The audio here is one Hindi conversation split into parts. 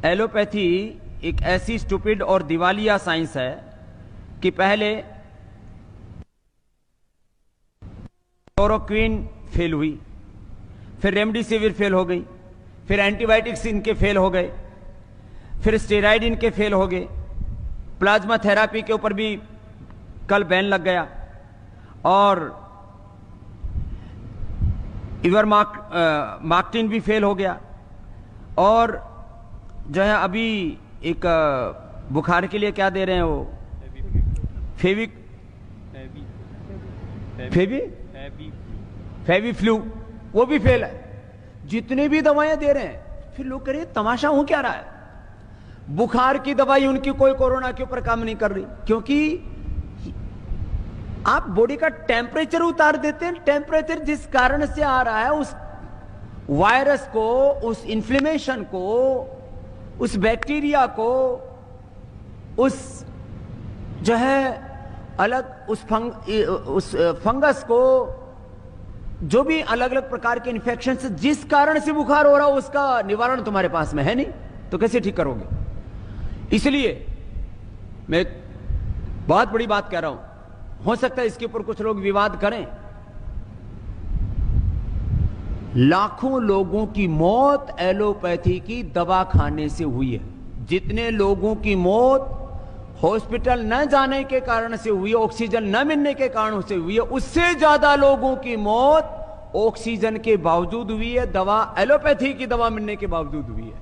एलोपैथी एक ऐसी स्टूपिड और दिवालिया साइंस है कि पहले क्लोरोक्विन फेल हुई, फिर रेमडेसिविर फेल हो गई, फिर एंटीबायोटिक्स इनके फेल हो गए, फिर स्टेरॉइड इनके फेल हो गए, प्लाज्मा थेरापी के ऊपर भी कल बैन लग गया, और इवरमाक्टिन भी फेल हो गया, और जो है अभी एक बुखार के लिए क्या दे रहे हैं वो फेवी फ्लू, वो भी फेल है। जितने भी दवाएं दे रहे हैं, फिर लोग कह रहे हैं तमाशा हो क्या रहा है, बुखार की दवाई उनकी कोई कोरोना के ऊपर काम नहीं कर रही, क्योंकि आप बॉडी का टेम्परेचर उतार देते हैं। टेम्परेचर जिस कारण से आ रहा है, उस वायरस को, उस इन्फ्लेमेशन को, उस बैक्टीरिया को, उस जो है अलग उस फंगस को, जो भी अलग अलग प्रकार के इन्फेक्शन से जिस कारण से बुखार हो रहा हो, उसका निवारण तुम्हारे पास में है नहीं, तो कैसे ठीक करोगे। इसलिए मैं बहुत बड़ी बात कह रहा हूं, हो सकता है इसके ऊपर कुछ लोग विवाद करें। लाखों लोगों की मौत एलोपैथी की दवा खाने से हुई है। जितने लोगों की मौत हॉस्पिटल न जाने के कारण से हुई है, ऑक्सीजन न मिलने के कारण से हुई है, उससे ज्यादा लोगों की मौत ऑक्सीजन के बावजूद हुई है, दवा एलोपैथी की दवा मिलने के बावजूद हुई है,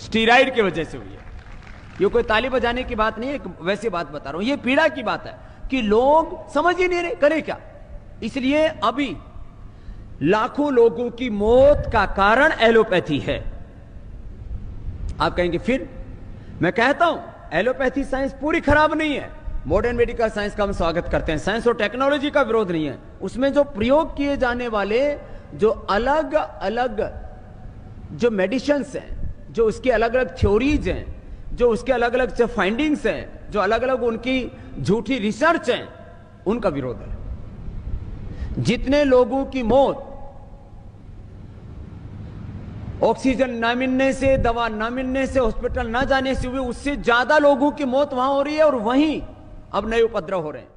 स्टीरॉइड की वजह से हुई है। ये कोई ताली बजाने की बात नहीं है, वैसी बात बता रहा हूं। ये पीड़ा की बात है कि लोग समझ ही नहीं रहे करें क्या। इसलिए अभी लाखों लोगों की मौत का कारण एलोपैथी है। आप कहेंगे फिर, मैं कहता हूं एलोपैथी साइंस पूरी खराब नहीं है। मॉडर्न मेडिकल साइंस का हम स्वागत करते हैं, साइंस और टेक्नोलॉजी का विरोध नहीं है। उसमें जो प्रयोग किए जाने वाले जो अलग अलग जो मेडिसिन्स हैं, जो उसकी अलग अलग थ्योरीज हैं, जो उसके अलग अलग जो फाइंडिंग्स हैं, जो अलग अलग उनकी झूठी रिसर्च हैं, उनका विरोध है। जितने लोगों की मौत ऑक्सीजन न मिलने से, दवा न मिलने से, हॉस्पिटल न जाने से हुई, उससे ज्यादा लोगों की मौत वहां हो रही है, और वहीं अब नए उपद्रव हो रहे हैं।